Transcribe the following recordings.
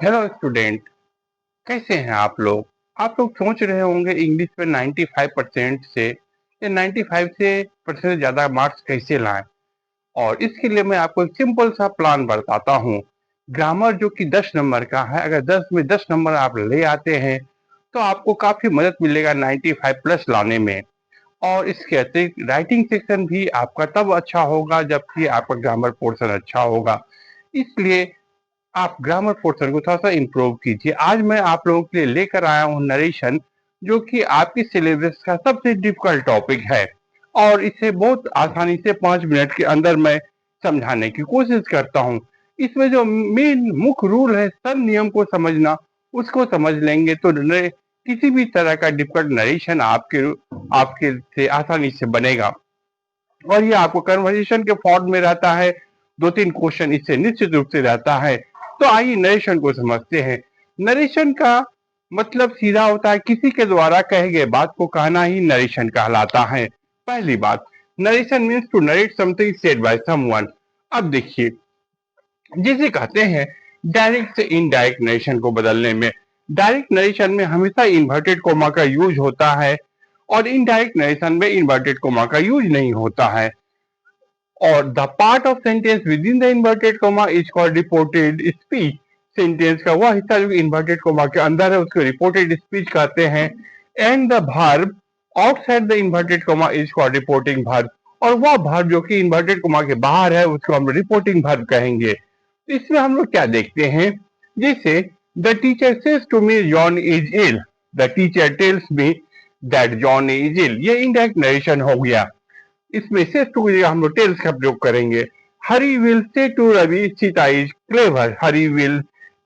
Hello student, कैसे हैं आप लोग? आप लोग सोच रहे होंगे इंग्लिश में 95% से या 95 से परसेंट से ज़्यादा मार्क्स कैसे लाएं। और इसके लिए मैं आपको एक सिंपल सा प्लान बताता हूँ। ग्रामर जो कि 10 नंबर का है, अगर 10 में 10 नंबर आप ले आते हैं तो आपको काफ़ी मदद मिलेगा 95 प्लस लाने में। और इसके अतिरिक्त राइटिंग सेक्शन भी आपका तब अच्छा होगा जबकि आपका ग्रामर पोर्शन अच्छा होगा। इसलिए आप ग्रामर पोर्शन को थोड़ा सा इम्प्रूव कीजिए। आज मैं आप लोगों के लिए लेकर आया हूँ नरेशन, जो कि आपकी सिलेबस का सबसे डिफिकल्ट टॉपिक है और इसे बहुत आसानी से 5 मिनट के अंदर मैं समझाने की कोशिश करता हूँ। इसमें जो मेन मुख्य रूल है सब नियम को समझना, उसको समझ लेंगे तो किसी भी तरह का डिफिकल्ट नरेशन आपके आपके से आसानी से बनेगा। और ये आपको कन्वर्सेशन के फॉर्म में रहता है। 2-3 क्वेश्चन इससे निश्चित रूप से रहता है। तो आइए नरेशन को समझते हैं। नरेशन का मतलब सीधा होता है किसी के द्वारा कहे गए बात को कहना ही नरेशन कहलाता है। पहली बात, narration means to narrate something said by someone. अब देखिए, जिसे कहते हैं डायरेक्ट से इनडायरेक्ट नरेशन को बदलने में, डायरेक्ट नरेशन में हमेशा इन्वर्टेड कोमा का यूज होता है और इनडायरेक्ट नरेशन में इन्वर्टेड कोमा का यूज नहीं होता है। और the part of sentence with in the inverted coma is called reported speech. Sentence का वह हिस्सा जो इन्वर्टेड कोमा के अंदर है उसको रिपोर्टेड स्पीच कहते हैं। And the verb outside the inverted coma is called reporting verb. और वह वर्ब जो कि इन्वर्टेड कोमा के बाहर है उसको हम रिपोर्टिंग वर्ब कहेंगे। तो इसमें हम लोग क्या देखते हैं, जैसे the teacher says to me John is ill, the teacher tells me that John is ill, ये इनडायरेक्ट नरेशन हो गया। इसमें से टू की जगह हम लोग टेल्स का प्रयोग करेंगे। Hari will say to Ravi Sita is clever, Hari will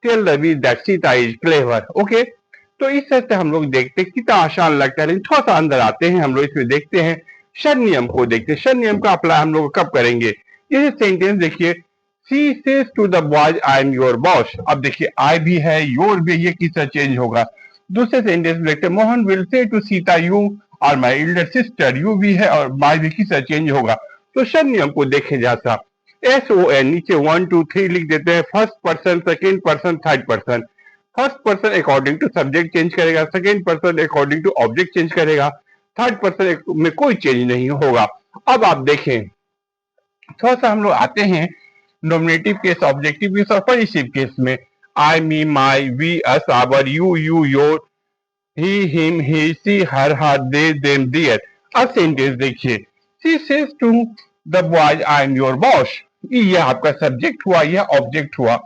tell Ravi that Sita is clever. Okay, तो इस तरह से हम लोग देखते हैं कितना आसान लगता है, लेकिन थोड़ा सा अंदर आते हैं हम लोग। इसमें देखते हैं शन नियम को, देखते हैं शन नियम का अप्लाई हम लोग कब करेंगे। जैसे सेंटेंस देखिए, she says to the boys I am your boss. अब देखिए आई भी है, योर भी, ये किस तरह चेंज होगा। दूसरे सेंटेंस में देखते हैं Mohan will say to Sita you और माई एल्डर सिस्टर, यू भी है और माई भी किस तरह चेंज होगा। तो शन नियम को देखे जाता, एस ओ एन नीचे 1 2 3 लिख देते हैं। First person, second person, third person. First person according to subject change करेगा, second person according to object change करेगा, थर्ड पर्सन में कोई चेंज नहीं होगा। अब आप देखें, थोड़ा सा हम लोग आते हैं नॉमिनेटिव केस, ऑब्जेक्टिव केस और पॉजिटिव केस में। I, me, my, we, us, our, you, your, he, him, he, she, her, they, them, their. अब सेंटेंस देखिए, she says to the boys I am your boss. ये आपका subject हुआ, यह object हुआ।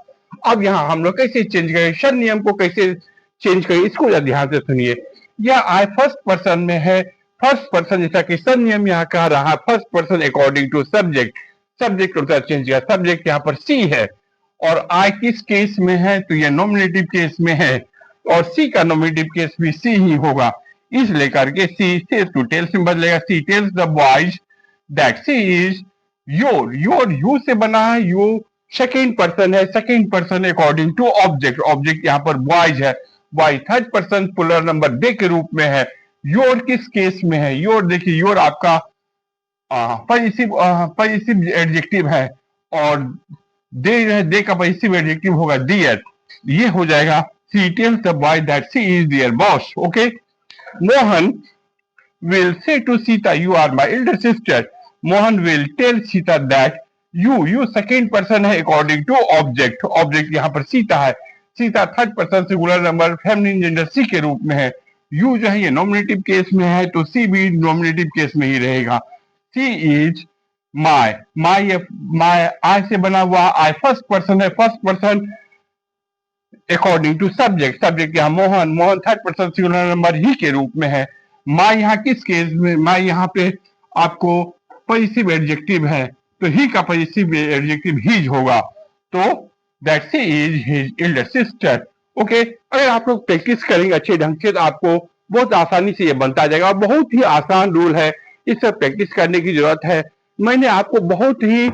अब यहाँ हम लोग कैसे चेंज करें, शन नियम को कैसे चेंज करें, इसको जरा ध्यान से सुनिए। यह आई फर्स्ट पर्सन में है, फर्स्ट पर्सन जैसा कि शन नियम यहाँ कह रहा है first person according to subject. Subject होता है चेंज किया, सब्जेक्ट यहाँ पर सी है और आई किस केस में है, तो यह नॉमिनेटिव केस में है और सी का नॉमिनेटिव केस भी सी ही होगा। इसलिए करके सी से टू टेल्स में बदलेगा। She tells the boys that she is your, your you से बना है, यू सेकेंड पर्सन है, second person according to object, object यहाँ पर बॉयज है, boy third person plural number they के रूप में है। योर किस केस में है, योर देखिए योर आपका पॉजिटिव पॉजिटिव एडजेक्टिव है और दे का पॉजिटिव एडजेक्टिव होगा डियर, ये हो जाएगा she tells the boy that she is their boss. Okay, Mohan will say to Sita, you are my elder sister. Mohan will tell Sita that you second person है according to object, object यहाँ पर सीता है, Sita third person singular number feminine gender she के रूप में है। You जो है ये नॉमिनेटिव केस में है तो सी भी नॉमिनेटिव केस में ही रहेगा। She is my, my I से बना हुआ, आई फर्स्ट पर्सन है, first person according to subject, subject यहाँ Mohan, Mohan third person singular number ही के रूप में है। माई यहाँ किस केस में, माई यहाँ पे आपको पॉजिटिव एडजेक्टिव है तो ही का पॉजिटिव एडजेक्टिव हीज होगा, तो that she is his elder sister. Okay, अगर आप लोग प्रैक्टिस करेंगे अच्छे ढंग से तो आपको बहुत आसानी से ये बनता जाएगा। बहुत ही आसान रूल है, इस पर प्रैक्टिस करने की जरूरत है। मैंने आपको बहुत ही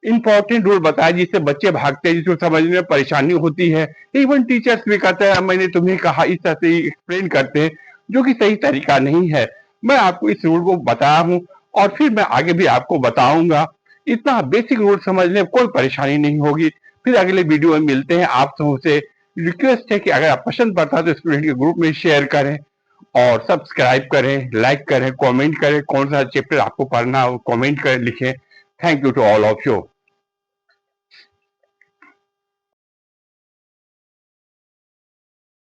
इंपॉर्टेंट रूल बताया जिससे बच्चे भागते हैं, जिसको समझने में परेशानी होती है। इवन टीचर्स भी कहते हैं मैंने तुम्हें कहा, इस तरह से एक्सप्लेन करते हैं जो कि सही तरीका नहीं है। मैं आपको इस रूल को बताया हूँ और फिर मैं आगे भी आपको बताऊंगा। इतना बेसिक रूल समझने में कोई परेशानी नहीं होगी। फिर अगले वीडियो में मिलते हैं आप सबसे रिक्वेस्ट है कि अगर आप पसंद पड़ता है तो स्टूडेंट के ग्रुप में शेयर करें और सब्सक्राइब करें, लाइक करें, कमेंट करें, कौन सा चैप्टर आपको पढ़ना हो कमेंट कर लिखें। Thank you to all of you.